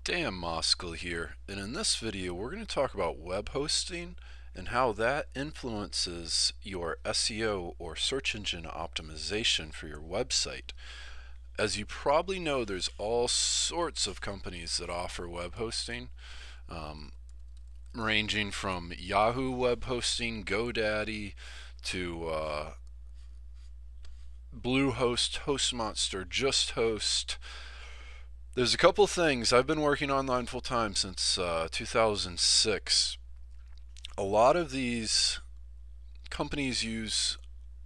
Dan Moskal here, and in this video we're going to talk about web hosting and how that influences your SEO or search engine optimization for your website. As you probably know, there's all sorts of companies that offer web hosting, um, ranging from Yahoo web hosting, GoDaddy, to Bluehost, HostMonster, JustHost. There's a couple things. I've been working online full time since 2006. A lot of these companies use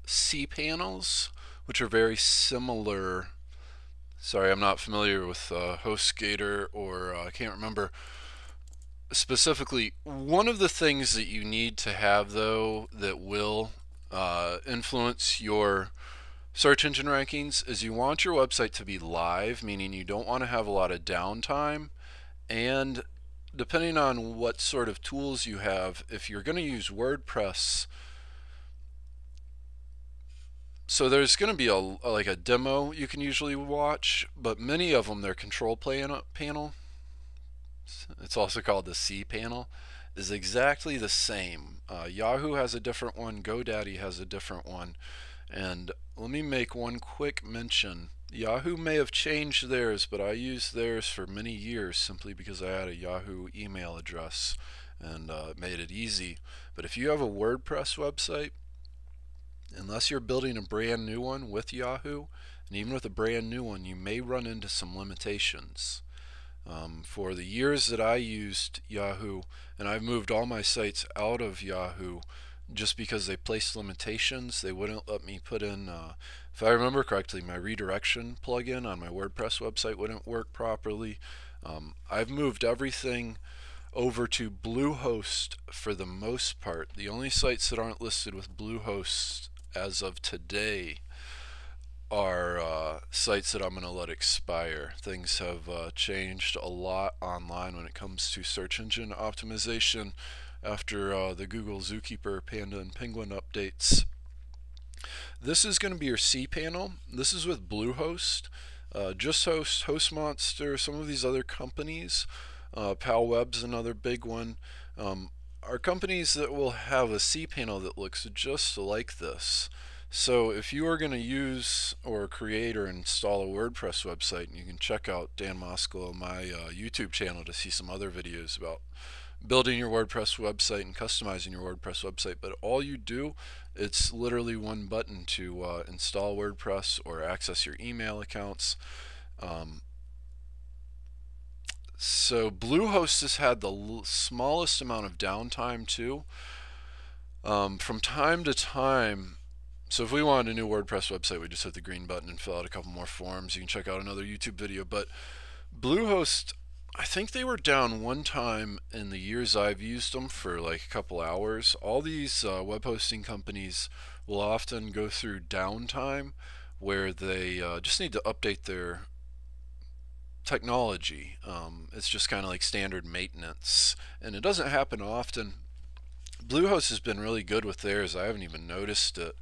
cPanels, which are very similar. Sorry, I'm not familiar with HostGator, or I can't remember specifically. One of the things that you need to have, though, that will influence your search engine rankings is you want your website to be live, meaning you don't want to have a lot of downtime. And depending on what sort of tools you have, if you're going to use WordPress, so there's going to be like a demo you can usually watch, but many of them, their control panel, it's also called the cPanel, is exactly the same. Yahoo has a different one, GoDaddy has a different one, and let me make one quick mention. Yahoo may have changed theirs, but I used theirs for many years simply because I had a Yahoo email address, and it made it easy. But if you have a WordPress website, unless you're building a brand new one with Yahoo, and even with a brand new one, you may run into some limitations. For the years that I used Yahoo, and I've moved all my sites out of Yahoo just because they placed limitations. They wouldn't let me put in, if I remember correctly, my redirection plugin on my WordPress website wouldn't work properly. I've moved everything over to Bluehost for the most part. The only sites that aren't listed with Bluehost as of today are sites that I'm going to let expire. Things have changed a lot online when it comes to search engine optimization after the Google Zookeeper, Panda, and Penguin updates. This is going to be your cPanel. This is with Bluehost, JustHost, HostMonster, some of these other companies. PalWeb's another big one. Are companies that will have a cPanel that looks just like this. So if you are going to use or create or install a WordPress website, and you can check out Dan Moskal on my YouTube channel to see some other videos about building your WordPress website and customizing your WordPress website, but all you do, it's literally one button to install WordPress or access your email accounts. So Bluehost has had the smallest amount of downtime too. From time to time, so if we wanted a new WordPress website, we just hit the green button and fill out a couple more forms. You can check out another YouTube video. But Bluehost, I think they were down one time in the years I've used them for like a couple hours. All these web hosting companies will often go through downtime where they just need to update their technology. It's just kind of like standard maintenance, and it doesn't happen often. Bluehost has been really good with theirs. I haven't even noticed it.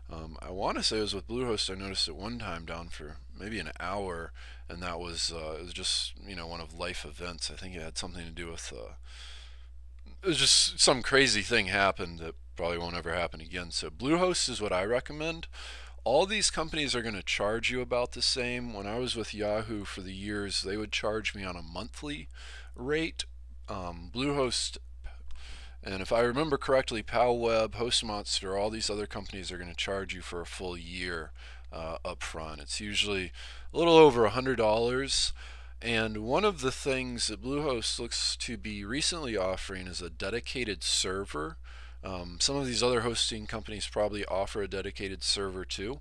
I want to say it was with Bluehost. I noticed it one time down for maybe an hour, and that was it was just one of life events. I think it had something to do with it was just some crazy thing happened that probably won't ever happen again. So Bluehost is what I recommend. All these companies are going to charge you about the same. When I was with Yahoo for the years, they would charge me on a monthly rate. Bluehost, and if I remember correctly, PalWeb, HostMonster, all these other companies are going to charge you for a full year up front. It's usually a little over $100. And one of the things that Bluehost looks to be recently offering is a dedicated server. Some of these other hosting companies probably offer a dedicated server too.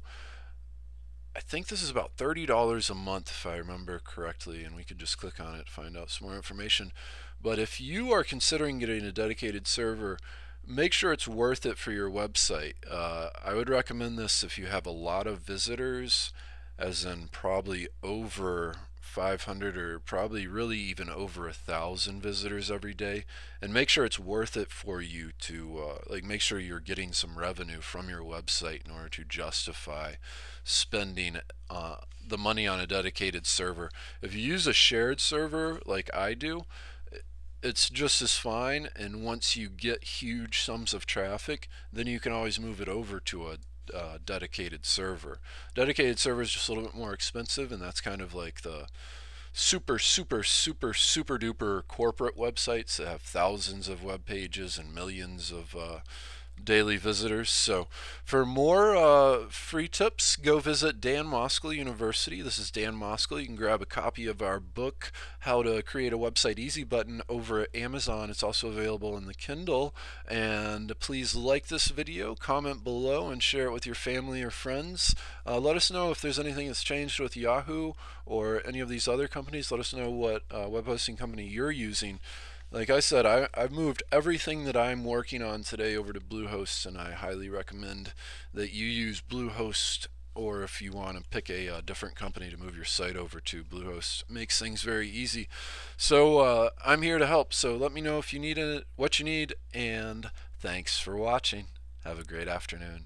I think this is about $30 a month if I remember correctly, and we could just click on it to find out some more information. But if you are considering getting a dedicated server, make sure it's worth it for your website. I would recommend this if you have a lot of visitors, as in probably over 500 or probably really even over 1,000 visitors every day, and make sure it's worth it for you to like make sure you're getting some revenue from your website in order to justify spending the money on a dedicated server. If you use a shared server like I do, it's just as fine, and once you get huge sums of traffic, then you can always move it over to a dedicated server. Dedicated server is just a little bit more expensive, and that's kind of like the super duper corporate websites that have thousands of web pages and millions of daily visitors. So for more free tips, go visit Dan Moskal University. This is Dan Moskal. You can grab a copy of our book, How to Create a Website Easy Button, over at Amazon. It's also available in the Kindle. And please like this video, comment below, and share it with your family or friends. Let us know if there's anything that's changed with Yahoo or any of these other companies. Let us know what web hosting company you're using. Like I said, I've moved everything that I'm working on today over to Bluehost, and I highly recommend that you use Bluehost, or if you want to pick a different company to move your site over to. Bluehost makes things very easy. So I'm here to help, so let me know if you need it, what you need, and thanks for watching. Have a great afternoon.